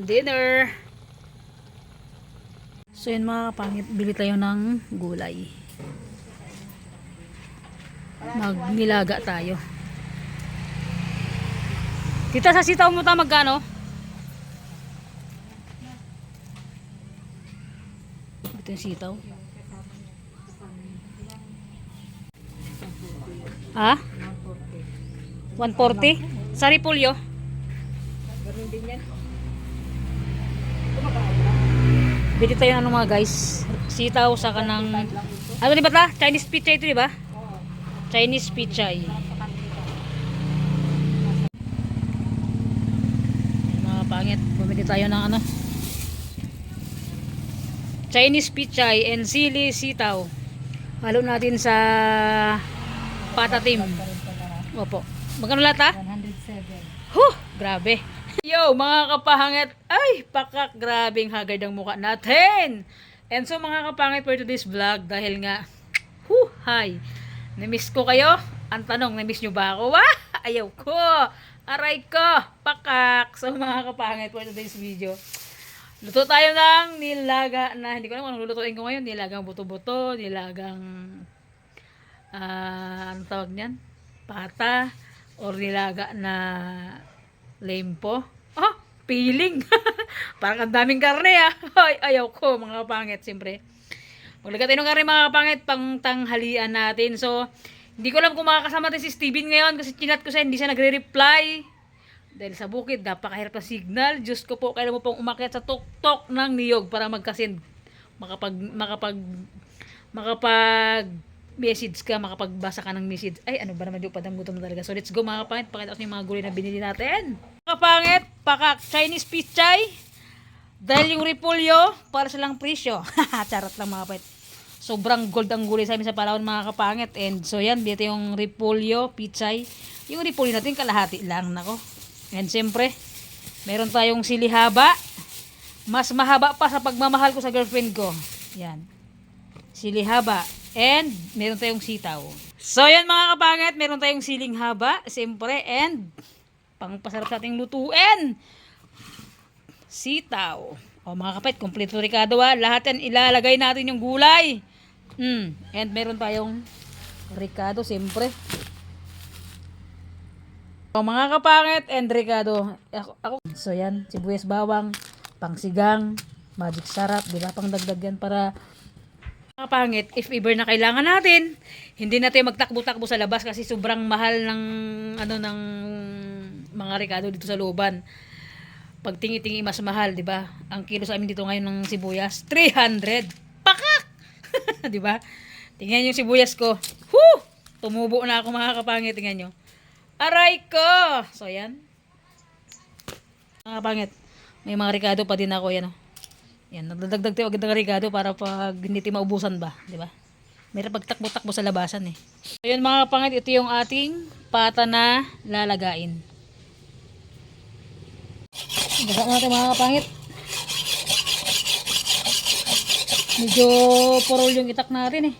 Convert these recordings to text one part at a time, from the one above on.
dinner. So yun mga kapangit, bili tayo ng gulay. Magnilaga tayo. Tita, sa sitaw mo ta magkano? Ito yung sitaw. Ha? 140? Sa repolyo? Ganun din yan. Bili tayo ng ano mga guys. Sitaw sa kanang ano di ba ta? Chinese pichay ito di ba? Chinese pichay. Mga pangit. Bumili tayo ng ano? Chinese pichay and sili sitaw. Halo natin sa patatim. Opo. Magkano lahat ha? 107. Huh! Grabe. Yo, mga kapangit. Ay, pakak. Grabing haggard ang mukha natin. And so, mga kapangit for today's vlog, dahil nga, hi. Namiss ko kayo? Ang tanong, namiss nyo ba ako? Wah! Ayaw ko. Aray ko. Pakak. So, mga kapangit for today's video. Luto tayo ng nilaga na, hindi ko alam kung lulutuin ko ngayon. Nilagang buto-buto, nilagang, anong tawag niyan? Pata, or nilaga na lempo. Oh, piling. Parang ang daming karne ah. Ay, ayaw ko mga kapangit, siyempre. Maglagay tayo ng karne mga kapangit pang tanghalian natin. So, hindi ko alam kung makakasama tayo si Steven ngayon kasi chinat ko siya, hindi siya nagre-reply. Dahil sa bukid, napakahirap na signal. Diyos ko po, kailan mo pong umakyat sa tuktok ng niyog para magkasend. Makapag message ka, makapagbasa ka ng message. Ay, ano ba naman yung padang-gutom na talaga. So, let's go mga kapangit. Pakita ko yung mga gulay na binili natin. Mga kapangit, pakak, Chinese pichay. Dahil yung repolyo, para silang presyo. Charot lang mga kapangit. Sobrang gold ang gulay sa amin sa Palawan mga kapangit. And so yan, dito yung repolyo, pichay. Yung repolyo natin, kalahati lang. Nako. And siyempre, meron tayong sili haba. Mas mahaba pa sa pagmamahal ko sa girlfriend ko. Yan. Sili haba. And meron tayong sitaw. So yan mga kapangit, meron tayong siling haba, siyempre, and pangpasarap sa ating lutuin. Sitaw. O mga kapit, kompleto ricado ha. Lahat yan ilalagay natin yung gulay. And meron tayong ricado, siyempre. O mga kapangit, and ricado. So yan, sibuyas bawang, pangsigang, magic sarap, di ba? Pangdagdag yan para mga pangit, if ever na kailangan natin, hindi natin magtakbo-takbo sa labas kasi sobrang mahal ng ng mga rekado dito sa looban. Pag tingi-tingi mas mahal, 'di ba? Ang kilo sa amin dito ngayon ng sibuyas, 300. Pakak. 'Di ba? Tingnan niyo yung sibuyas ko. Tumubo na ako mga kapangit, tingnan niyo. Aray ko. So yan. Mga kapangit, may mga rekado pa din ako yan, oh. Yan, nagdadagdag tayo agad ng regado para pag hindi tayo maubusan ba, di ba? Mayroon pagtakbo-takbo sa labasan eh. So yun mga kapangit, ito yung ating pata na lalagain. Basa natin mga kapangit. Medyo porol yung itak natin eh.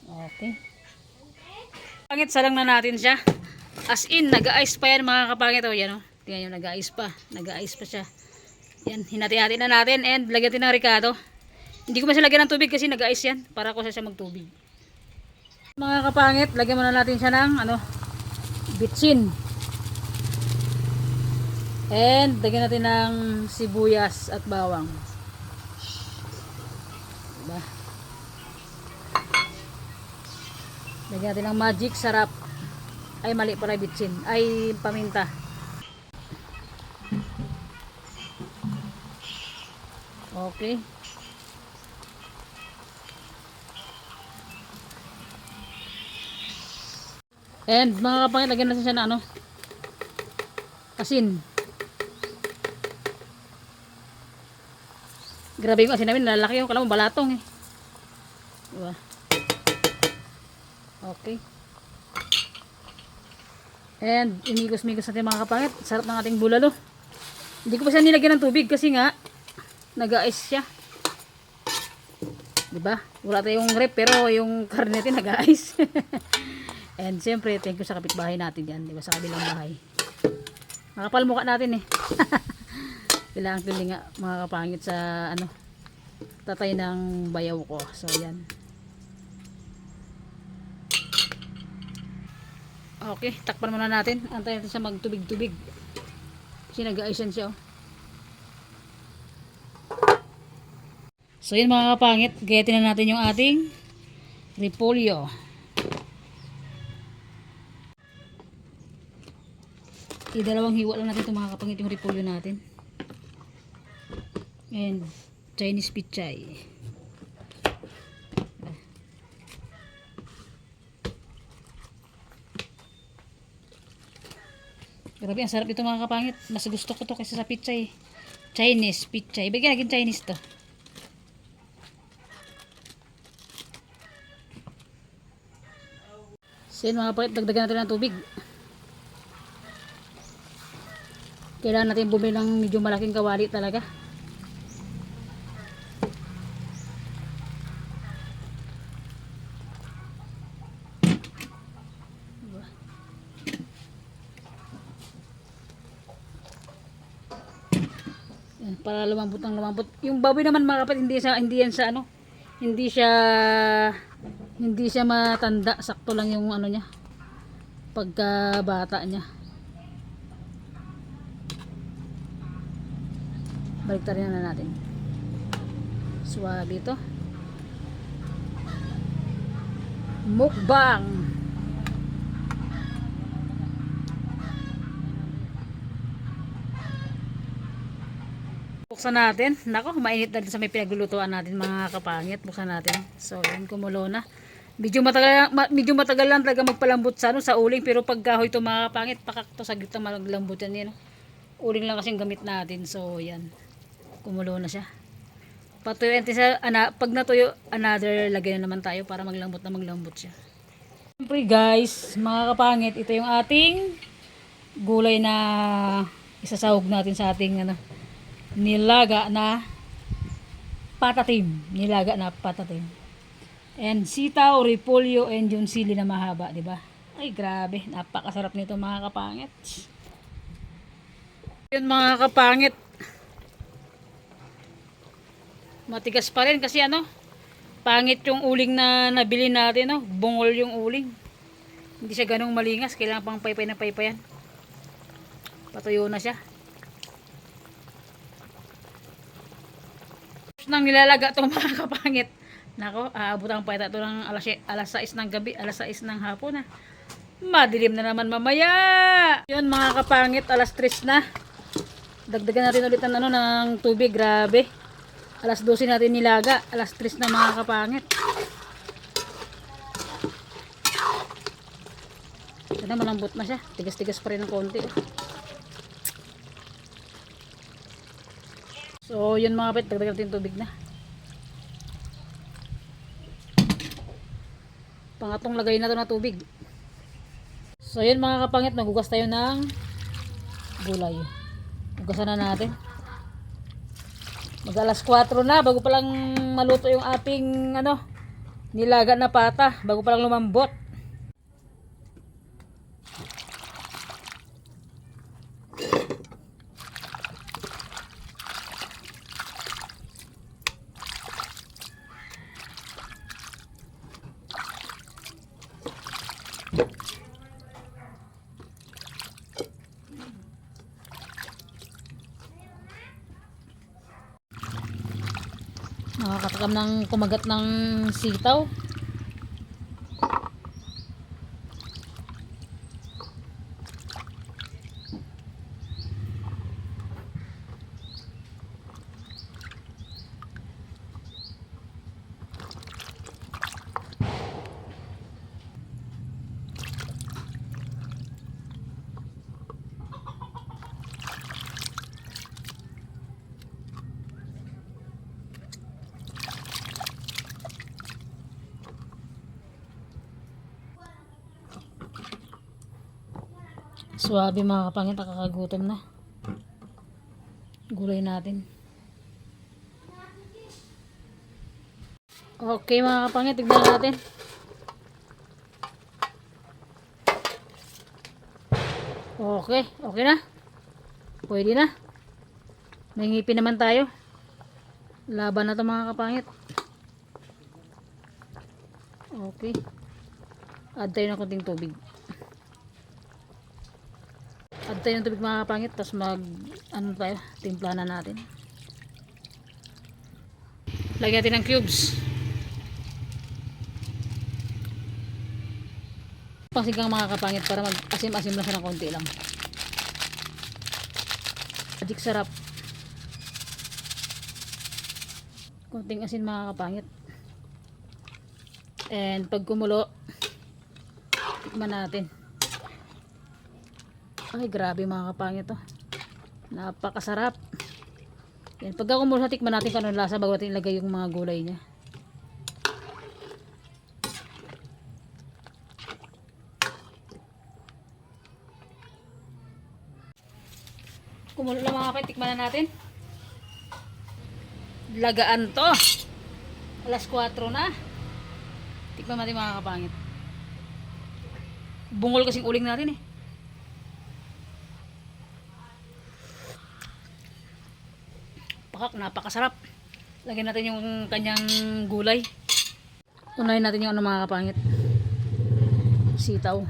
Okay. Pangit, salang na natin siya. As in, nag-ice pa yan mga kapangit. O, yan o. Tingnan nyo, nag-ice pa. Nag-ice pa siya. Yan, hinati-hati na natin. And, lagyan natin ng ricado. Hindi ko pa siya lagyan ng tubig kasi nag-ice yan. Para ko siya magtubig. Mga kapangit, lagyan muna natin siya ng, bitsin. And, lagyan natin ng sibuyas at bawang. Diba? Lagyan natin ng magic sarap. Ay mali pala, bitsin. Ay paminta. Okay. And mga kapangit, lagyan natin siya na asin. Grabe yung asin namin, lalaki yung kalamang balatong eh. Diba? Okay. And imigos-migos natin mga kapangit. Sarap ng ating bulalo. Hindi ko pa siya nilagyan ng tubig kasi nga nag-ice siya. Diba? Wala tayong rep pero yung karne natin nag-ice. And siyempre, thank you sa kapitbahay natin yan. Diba? Sa kabilang bahay. Makapal mukha natin eh. Kailangan tuloy nga mga kapangit sa ano, tatay ng bayaw ko. So yan. Okay, takpan muna natin. Antayin natin siya magtubig-tubig. Kasi nag-aisan siya oh. So yun mga kapangit, gayatin na natin yung ating repolyo. Dalawang hiwa lang natin itong mga kapangit yung repolyo natin. And Chinese pichay. Grabe, ang sarap ito mga kapangit. Mas gusto ko to kaysa sa pichay. Chinese pichay. Bigyan natin Chinese to. So yun mga kapangit, dagdagan natin ng tubig. Kailangan natin bumili ng medyo malaking kawali talaga. Yan, para lumambot ng lumambot. Yung baboy naman mga kapatid, hindi yan sa ano, hindi siya matanda, sakto lang yung ano niya, pagkabata niya. Baliktarin na natin. Suwabe ito. Mukbang. Buksan natin. Nako, mainit na sa may pinaglulutuan natin mga kapangit. Buksan natin. So, yun, kumulo na. Medyo matagal lang talaga magpalambot sa ano, sa uling, pero pag kahoy ito mga kapangit, pakakto saglit lang maglambot yan. Yan. Uling lang kasing gamit natin. So, yan. Kumulo na siya. Patuyuin natin pag natuyo, another lagay na naman tayo para maglambot siya. Siyempre guys, mga kapangit, ito yung ating gulay na isasahog natin sa ating ano, nilaga na patatim. And sitaw, repolyo, and yung sili na mahaba, di ba? Ay grabe, napakasarap nito mga kapangit. Yun mga kapangit. Matigas pa rin kasi ano, pangit yung uling na nabili natin, no? Bungol yung uling. Hindi siya ganong malingas, kailangan pang paypay na paypayan. Patuyo na siya. Nang nilalaga itong mga kapangit. Nako, aabutan pa ito ng alas 6 ng gabi, alas 6 ng hapon na. Madilim na naman mamaya. Yun mga kapangit, alas 3 na. Dagdagan natin ulit ng, ano, ng tubig, grabe. Alas 12 natin nilaga, alas 3 na mga kapangit. Ito na, malambot na siya. Tigas-tigas pa rin ng konti. So, yun mga kapit, dagdagan natin tubig na. Pangatong lagay na ito na tubig. So, yun mga kapangit, maghugas tayo ng gulay. Hugasan na natin. Mag alas 4 na, bago pa lang maluto yung ating ano, nilaga na pata, bago pa lang lumambot. Nakakatakam ng kumagat ng sitaw. Suwabe mga kapangit, nakakagutom na. Gulay natin. Okay mga kapangit, tignan natin. Okay, okay na. Pwede na. May ngipin naman tayo. Laban na to mga kapangit. Okay. Add tayo ng konting tubig. Add tayo ng tubig mga kapangit. Tapos tayo, timpla na natin. Lagyan natin ng cubes. Pangsigang mga kapangit para mag-asim-asim lang siya ng konti lang. Magic sarap. Konting asin mga kapangit. And pag kumulo, tikman natin. Ay grabe mga kapangit to. Napakasarap. Yan, pagka kumulo, tikman natin kung ano lasa bago natin ilagay yung mga gulay niya. Kumulo na mga kapangit, tikman na natin. Lagaan to. Alas 4 na. Tikman natin mga kapangit. Bungol kasing uling natin eh. Pakak, napakasarap. Lagyan natin yung kanyang gulay. Unahin natin yung ano mga kapangit. Sitaw.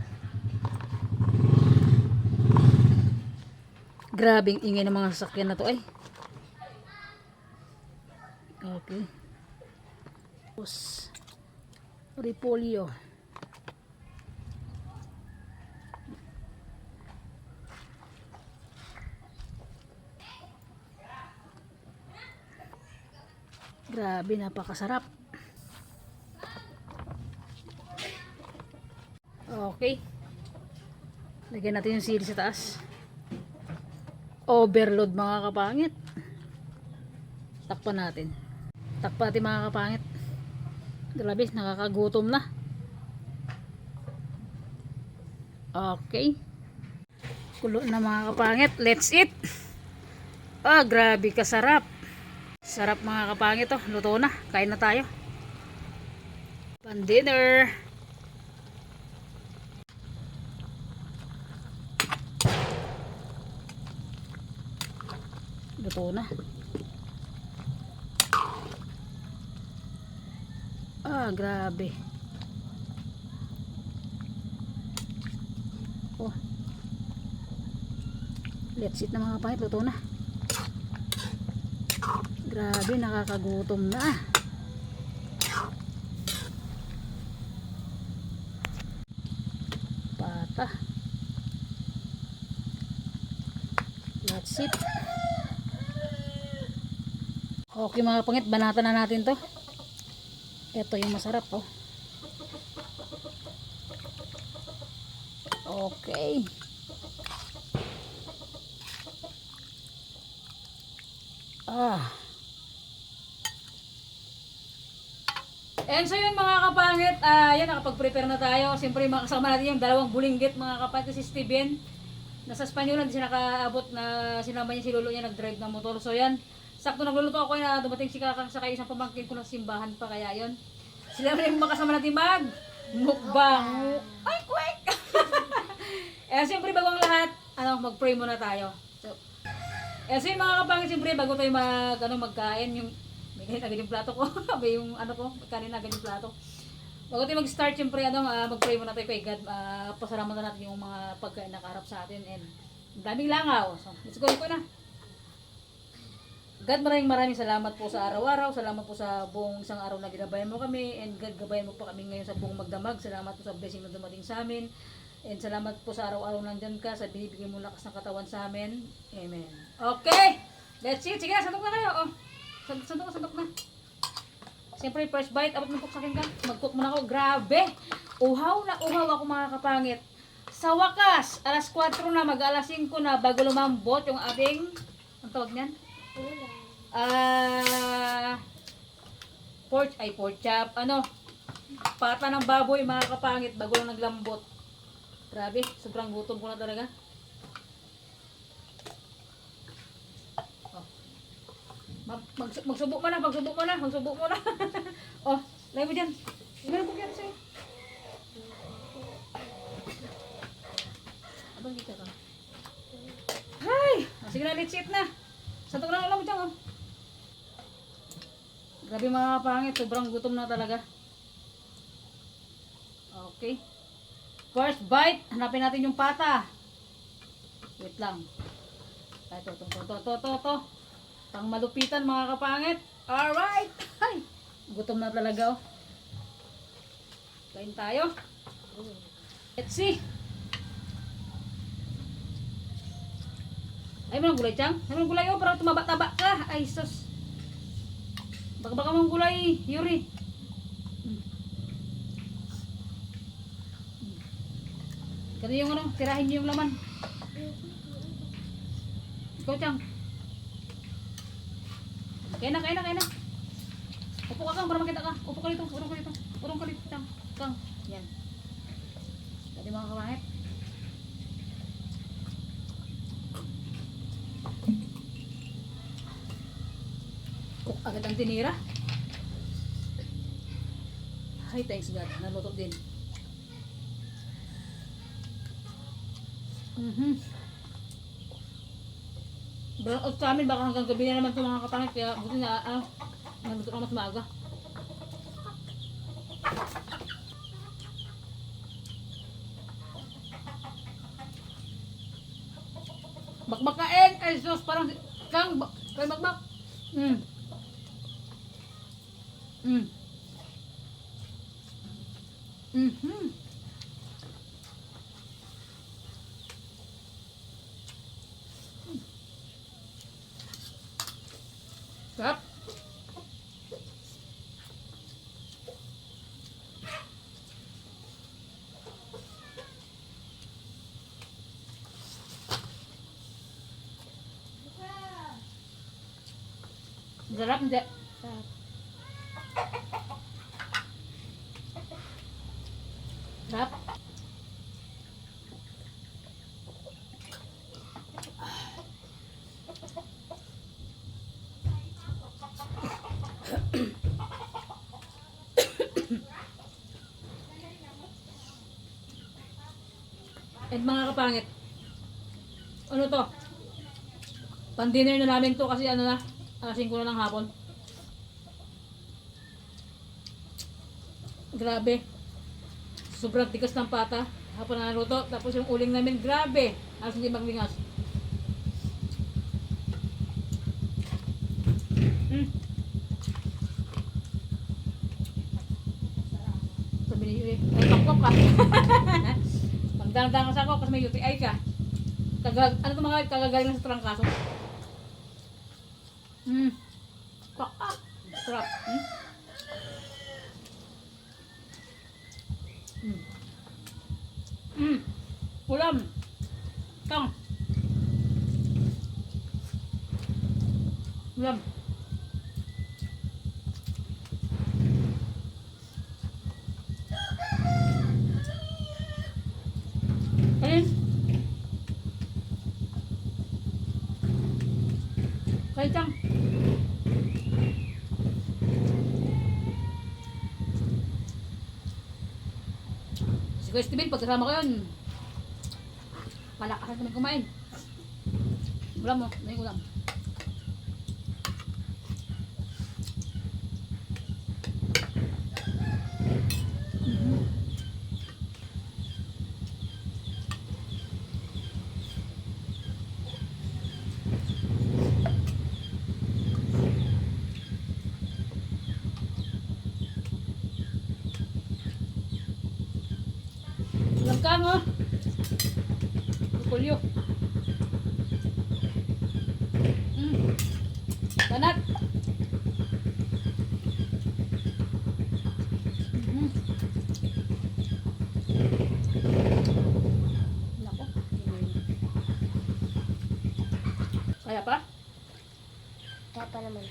Grabing ingay ng mga sasakyan na to ay. Okay. Tapos repolyo. Grabe, napakasarap. Okay. Lagyan natin yung sili sa taas. Overload mga kapangit. Takpan natin. Takpan natin mga kapangit. Grabe, nakakagutom na. Okay. Kulo na mga kapangit. Let's eat. Ah, grabe kasarap. Sarap mga kapangit to. Luto na. Kain na tayo. Pan dinner. Luto na. Ah, grabe. Oh. Let's eat na mga kapangit. Luto na. Grabe, nakakagutom na. Pata. Let's eat. Okay mga kapangit, banatan na natin to. Ito yung masarap oh. Okay. Ah. And so yun mga kapangit, yan nakapag-prepare na tayo. Siyempre makasama natin yung dalawang bulinggit mga kapangit, si Steven. Nasa Spanyolan, di siya nakaabot na sinama niya si lolo niya nag-drive ng motor. So yan, sakto nagluluto ako na dumating si Kakang sa isang pamangkin ko ng simbahan pa kaya yon. Sila rin yung makasama natin mag mukbang. Ay, quick! Eh, siyempre bago ang lahat, mag-pray muna tayo. So, so yung mga kapangit, siyempre bago tayo magkain, yung may ganit agad yung plato ko. May yung kanin agad yung plato. Bago tayo mag-start, siyempre mag-pray muna tayo kay God. Pasalamat na natin yung mga pagkain na kaharap sa atin and daming langaw. So, let's go na. God, maraming salamat po sa araw-araw. Salamat po sa buong isang araw na ginabayan mo kami. And God, gabayan mo pa kami ngayon sa buong magdamag. Salamat po sa blessing na dumating sa amin. And salamat po sa araw-araw nandyan ka. Sa binibigay mo lakas ng katawan sa amin. Amen. Okay! Let's eat. Sige, sandok na kayo. Oh. Sandok na. Siyempre, first bite. Abot mo po sa akin ka. Mag-cook muna ako. Grabe! Uhaw na uhaw ako mga kapangit. Sa wakas, alas 4 na, mag-alas 5 na bago lumambot yung ating, ang tawag niyan? Pork chop, pata ng baboy mga kapangit bago lang naglambot. Grabe, sobrang gutom ko na talaga. Oh. Magsubok mo na. Oh, Lagay mo dyan. Meron po yan sa'yo. Abang kita ka. Ay! Sige na, let's eat na. Santok na lang mo dyan, oh. Grabe mga kapangit, sobrang gutom na talaga. Okay. First bite, hanapin natin yung pata. Wait lang. Ay, to. Pang malupitan mga kapangit. Alright! Ay! Gutom na talaga, oh. Kain tayo. Let's see. Ay, mo ng gulay, Chang? Ay, mo ng gulay, oh, para tumaba-taba ka. Ay, sus. Baka mong gulay, Yuri. Kasi yung ano, tirahin niyo yung laman. Ikaw, Chang. Kaya na. Upo ka, Kang, para makita ka. Upo ka dito. Urong ka dito, Chang. Kang. Yan. Tadi mga kapangit. Cook agad ang tinira. Ay, thanks God. Naluto din. Brownout sa amin, baka hanggang gabi na naman ito mga kapangit. Kaya buti na, naluto na mas maaga. Bakbak kain! Ay, sus, parang, Kang, kay bakbak. Sarap. Sarap, hindi. Sarap. Sarap. At mga kapangit, ano to? Pan-dinner na namin to kasi ano na, 5 na ng hapon. Grabe. Sobrang tigas ng pata. Hapon na naluto. Tapos yung uling namin, grabe. Halos hindi maglingas. Sabi ni Yuri, ay pangkop ka. Pagdang-dang sa ako kasi may UTI ka. Ano ito mga kagagaling sa trangkaso? Pak. Sarap. Ulam. Kang. Ulam. Kain. Kain, Chang. Si Kuya Steven, pagkasama ko yun, palakasan kami kumain. Ulam mo, may ulam. Ulam ka mo. Kulyo. Banat. Nako. Kaya pa? Kaya pa naman.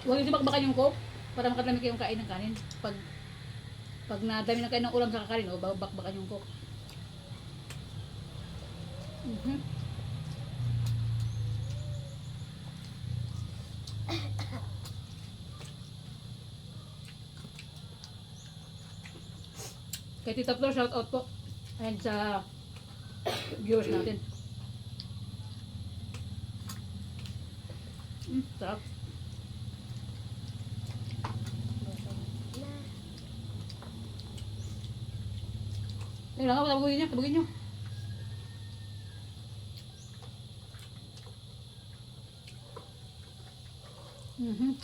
Huwag yung bakbakan yung coke para makadami kayong kain ng kanin. Pag nadami na kayo ng ulam sa kakanin, bakbakan yung coke. Kay Tita Flor, shout out po. And sa viewers natin. Sarap. Tingnan nga, tabugin nyo. Mhm.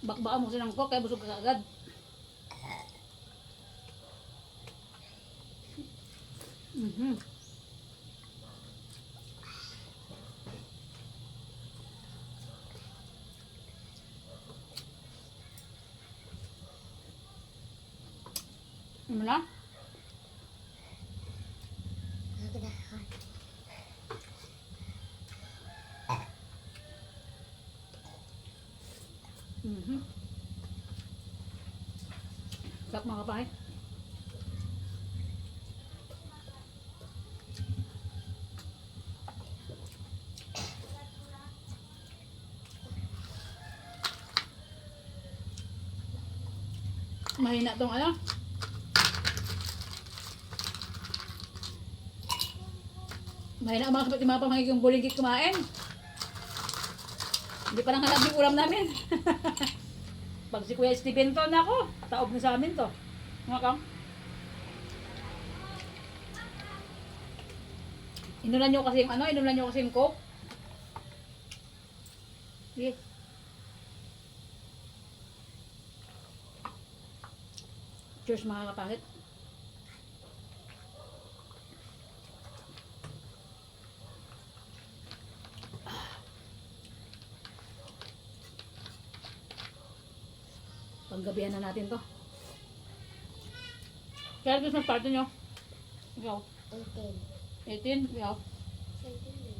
Bakbaan mo kasi ng coke, kaya busog ka agad. Mhm. Ano na? Mhm. Sarap mga kapahit. Mahina tong ano. Mahina ang mga kapit yung mga pamangiging bulinggit kumain. Hindi pa nang hanap yung ulam namin. Pag si Kuya Steven to na ako, taob na sa amin to. Mga kang. Inulan nyo kasi yung ano, inulan nyo kasi yung coke. Sige. Cheers mga kapahit. Panggabihan na natin to. Kaya Christmas party nyo? Ikaw? 18. 18? Ikaw? Sa 18 din.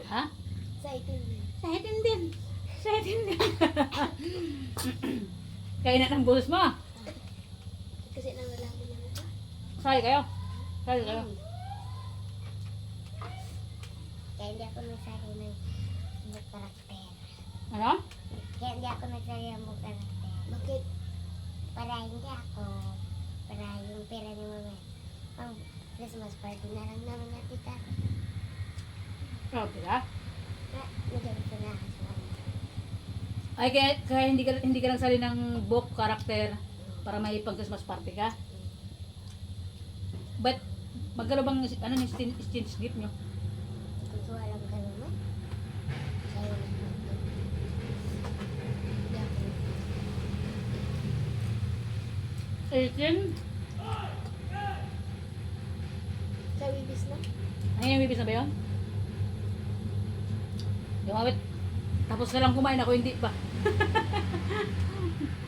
Ha? Sa 18 din. Sa 18 din. Sa 18 din. Kaya na ng boses mo. Kasi nangalaki na ito. Sakay kayo? Sakay kayo? Kaya hindi ako nagsari ng book karakter. Ano? Kaya hindi ako nagsari ng book karakter. Bakit? Para hindi ako, para yung pera ni mama, pang Christmas party na lang naman na tita. Okay ba? Nagawin ko na ako sa mama. Ay, kaya hindi ka nagsali ng book karakter para may pang Christmas party ka? But, magkano bang ano, exchange gift nyo? Gusto alam ka naman? Sa'yo lang naman. Hindi ako. 18? Sa Wibis na? Ay, yung bibis na ba yun? Yung awit, tapos ka lang kumain, ako hindi pa.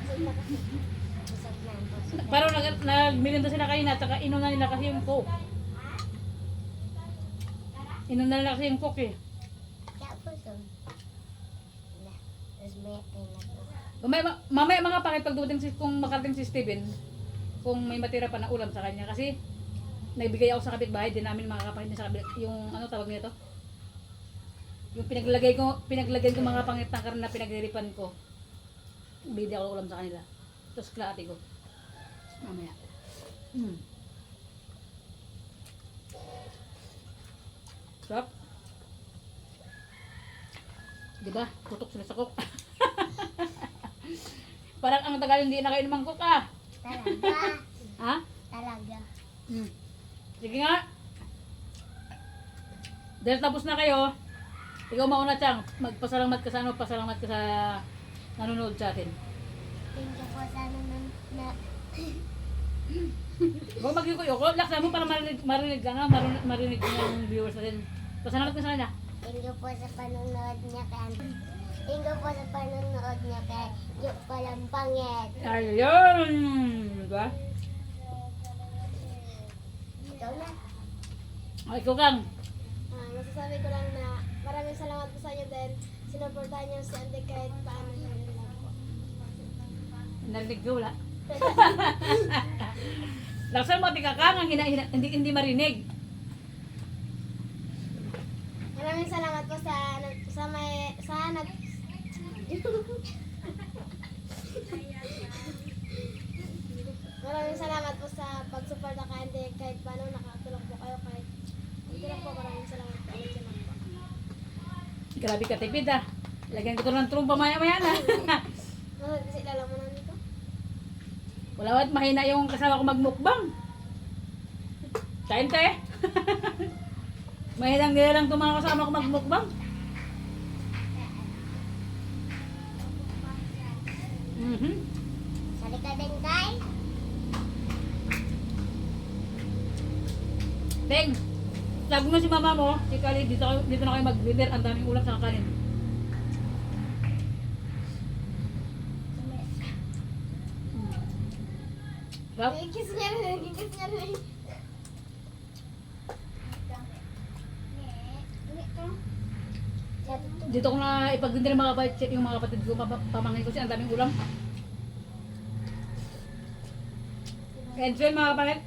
Busog na kasi. Busog na. Busog na. Parang nagmilinda sila kanina, at saka inom na nila kasi yung coke. Inom na nila kasi yung coke eh. Kaya busog. Wala. Tapos may kayo na to. Mamaya mga pakit pag dumating kung makarating si Steven, kung may matira pa na ulam sa kanya kasi nagbigay ako sa kapitbahay, din namin makakapangit sa kabila yung ano tawag nito. Yung pinaglagay ko mga pangit ng karne na pinagliripan ko. Bigay ako ulam sa kanila. Tapos klate ko. Mamaya. Sarap. Diba? Tutok sila sa coke. Parang ang tagal hindi nakainom ng coke ah. Talaga. Ha? Talaga. Sige nga. Dahil tapos na kayo, ikaw mauna Chang, magpasalamat ka sa ano, pasalamat ka sa nanonood sa atin. Thank you po sa ano na Huwag mag-yuko-yuko, laksa mo para marinig ka nga, marinig ka nga ng viewers natin. Pasalamat ka sa kanya. Thank you po sa panonood niya kay Thank you po sa panonood niya kay Yung Palang Pangit. Ayun! Diba? Ikaw na. O, ikaw Kang. Masasabi ko lang na maraming salamat po sa inyo dahil sinuportahan niyo si Ante kahit paano na rin lang po. Narinig ko, wala. Laksa mo, tika Kang, ang hindi marinig. Maraming salamat po sa Maraming salamat po sa pagsuporta kay kahit paano nakatulong po kayo kahit hindi lang po. Maraming salamat po. Ulit po. Grabe ka tipid ah. Lagyan ko to ng trumpa maya-maya na. Kasi lalamunan nito. Wala wat mahina yung kasama ko magmukbang. Kain te. Mahinang nila lang itong mga kasama ko magmukbang. Sali ka din, Day. Teng, sabi mo si mama mo, si Kali, dito na kayo mag-dinner. Ang daming ulam sa kanin. Sarap. Kiss niya rin. Kiss niya rin. Dito ko na ipag-dinner mga kapatid, yung mga kapatid ko, pamangkin ko siya, ang daming ulam. And so yun mga kapatid,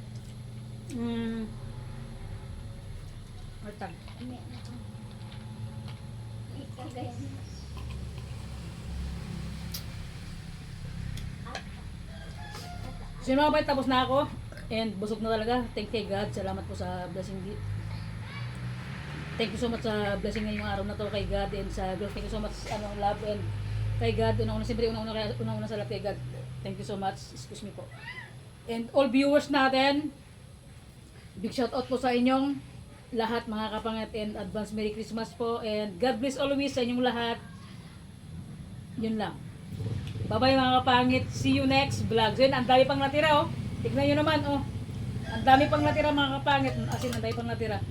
Martag. So yun mga kapatid, tapos na ako. And busog na talaga. Thank you God. Salamat po sa blessing. Thank you so much sa blessing ngayong araw na to kay God and sa girl. Thank you so much love and kay God. Unang-una sa lahat kay God. Thank you so much. Excuse me po. And all viewers natin, big shout out po sa inyong lahat mga kapangit and advance Merry Christmas po and God bless always sa inyong lahat. Yun lang. Bye-bye mga kapangit. See you next vlog. So yun, ang dami pang natira oh. Tignan nyo naman oh. Ang dami pang natira mga kapangit. As in, ang dami pang natira.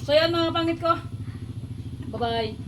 So yan mga kapangit ko. Bye-bye.